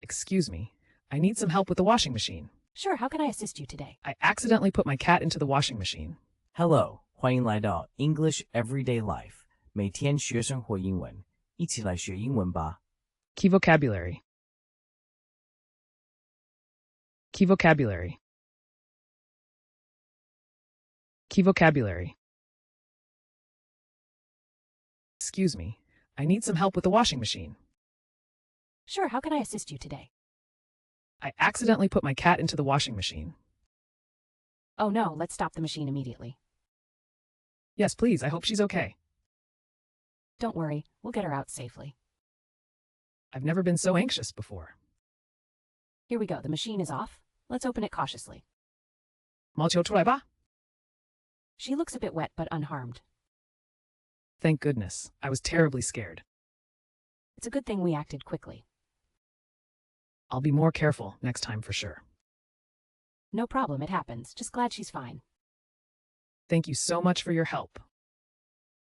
Excuse me, I need some help with the washing machine. Sure, how can I assist you today? I accidentally put my cat into the washing machine. Hello， 欢迎来到 English Everyday Life， 每天学生活英文，一起来学英文吧。Key vocabulary. Key vocabulary. Key vocabulary. Excuse me, I need some help with the washing machine. Sure, how can I assist you today? I accidentally put my cat into the washing machine. Oh no, let's stop the machine immediately. Yes, please, I hope she's okay. Don't worry, we'll get her out safely. I've never been so anxious before. Here we go, the machine is off. Let's open it cautiously. 毛球出来吧? She looks a bit wet but unharmed. Thank goodness, I was terribly scared. It's a good thing we acted quickly. I'll be more careful next time for sure. No problem, it happens. Just glad she's fine. Thank you so much for your help.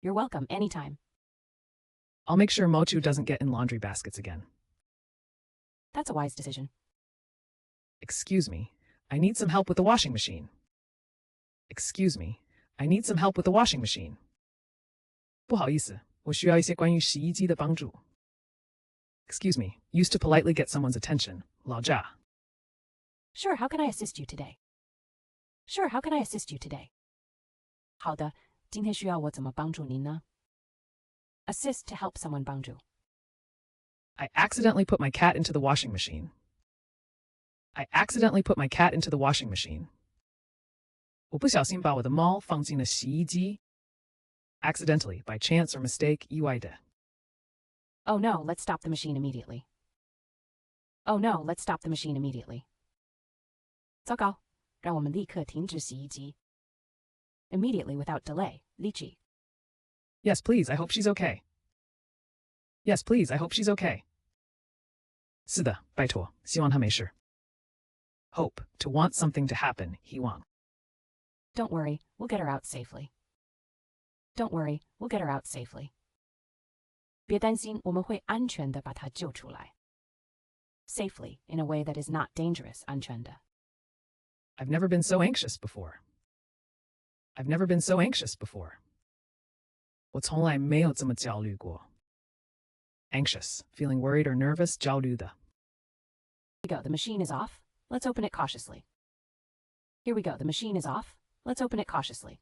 You're welcome, anytime. I'll make sure Mochu doesn't get in laundry baskets again. That's a wise decision. Excuse me, I need some help with the washing machine. Excuse me, I need some help with the washing machine. 不好意思，我需要一些关于洗衣机的帮助。Excuse me, used to politely get someone's attention. 老家. Sure, how can I assist you today? Sure, how can I assist you today? 好的，今天需要我怎么帮助您呢? Assist to help someone 帮助. I accidentally put my cat into the washing machine. I accidentally put my cat into the washing machine. 我不小心把我的猫放进了洗衣机. Accidentally, by chance or mistake, 意外的. Oh no, let's stop the machine immediately. Oh no, let's stop the machine immediately. 糟糕，让我们立刻停止洗衣机. Immediately without delay, 立即. Yes, please, I hope she's okay. Yes, please, I hope she's okay. 是的，拜托，希望她没事. Hope, to want something to happen, 希望. Don't worry, we'll get her out safely. Don't worry, we'll get her out safely. 别担心，我们会安全地把她救出来. Safely, in a way that is not dangerous, 安全的. I've never been so anxious before. I've never been so anxious before. 我从来没有这么焦虑过. Anxious, feeling worried or nervous, 焦虑的. Here we go, the machine is off. Let's open it cautiously. Here we go, the machine is off. Let's open it cautiously.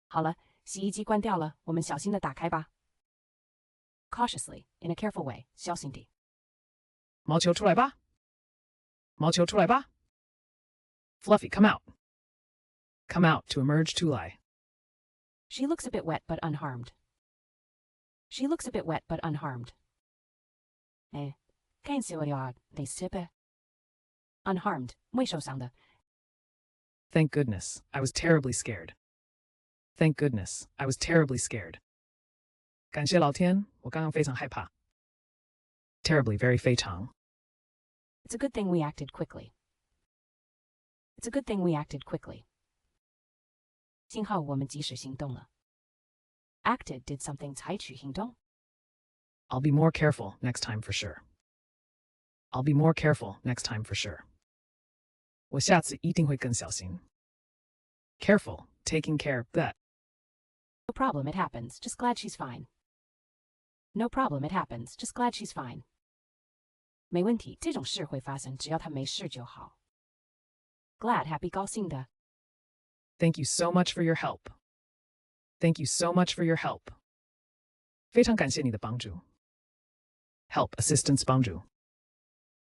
好了，洗衣机关掉了，我们小心地打开吧. Cautiously, in a careful way, 小心地. 毛球出来吧. 毛球出来吧. Fluffy, come out. Come out, to emerge, 出来. She looks a bit wet but unharmed. She looks a bit wet but unharmed. 看起来没事呗. Unharmed, 未受伤的. Thank goodness, I was terribly scared. Thank goodness, I was terribly scared. 感谢老天，我刚刚非常害怕. Terribly, very 非常. It's a good thing we acted quickly. It's a good thing we acted quickly. 幸好我们及时行动了. Acted, did something, 采取行动. I'll be more careful next time for sure. I'll be more careful next time for sure. 我下次一定会更小心. Careful, taking care, that. No problem, it happens. Just glad she's fine. No problem, it happens. Just glad she's fine. 没问题，这种事会发生，只要她没事就好. Glad, happy, 高兴的. Thank you so much for your help. Thank you so much for your help. 非常感谢你的帮助. Help, assistance, 帮助.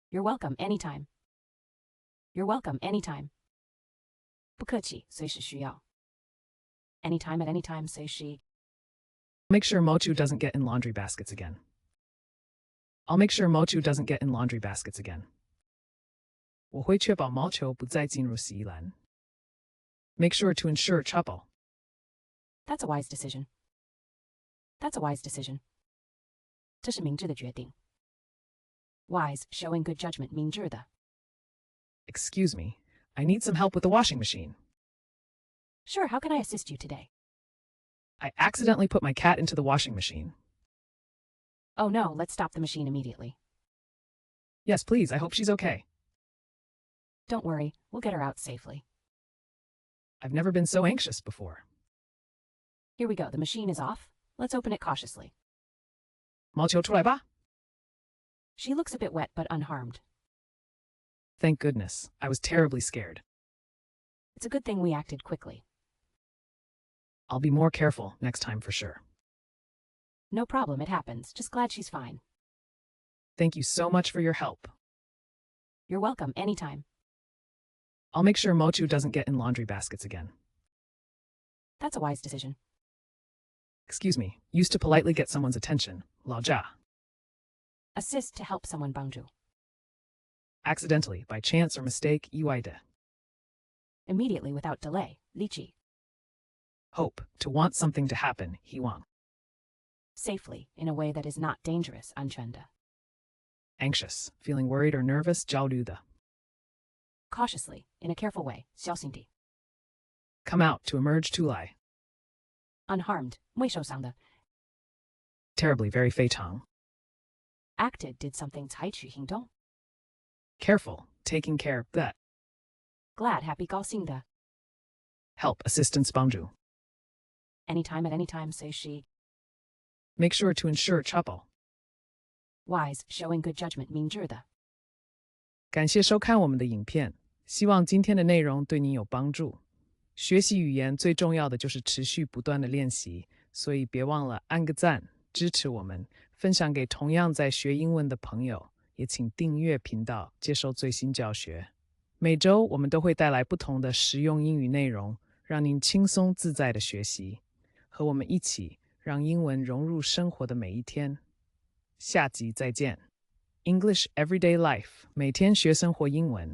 You're welcome, anytime. You're welcome, anytime. 不客气，随时需要. Anytime at any time, 随时. Make sure Mochu doesn't get in laundry baskets again. I'll make sure Mochu doesn't get in laundry baskets again. 我会确保毛球不再进入洗衣篮. Make sure to ensure 确保. That's a wise decision. That's a wise decision. 这是明智的决定. Wise, showing good judgment, 明智的. Excuse me, I need some help with the washing machine. Sure, how can I assist you today? I accidentally put my cat into the washing machine. Oh no, let's stop the machine immediately. Yes, please, I hope she's okay. Don't worry, we'll get her out safely. I've never been so anxious before. Here we go, the machine is off. Let's open it cautiously. 毛球出来吧。 She looks a bit wet but unharmed. Thank goodness, I was terribly scared. It's a good thing we acted quickly. I'll be more careful next time for sure. No problem, it happens. Just glad she's fine. Thank you so much for your help. You're welcome, anytime. I'll make sure Mochu doesn't get in laundry baskets again. That's a wise decision. Excuse me, used to politely get someone's attention. 老家. Assist to help someone帮助. Accidentally, by chance or mistake, 意外的. Immediately without delay, 立即. Hope, to want something to happen, 希望. Safely, in a way that is not dangerous, 安全的. Anxious, feeling worried or nervous, 焦虑的. Cautiously, in a careful way, 小心地. Come out, to emerge, 出来. Unharmed, 未受伤的. Terribly, very 非常. Acted, did something 采取行动. Careful, taking care, that. Glad, happy, 高兴的. Help, assistance, 帮助. Anytime at any time, say she. Make sure to ensure, 确保. Wise, showing good judgment, 明智的. 感谢收看我们的影片，希望今天的内容对你有帮助。学习语言最重要的就是持续不断的练习，所以别忘了按个赞，支持我们，分享给同样在学英文的朋友，也请订阅频道，接受最新教学。每周我们都会带来不同的实用英语内容，让您轻松自在的学习，和我们一起让英文融入生活的每一天。下集再见。English Everyday Life，每天学生活英文。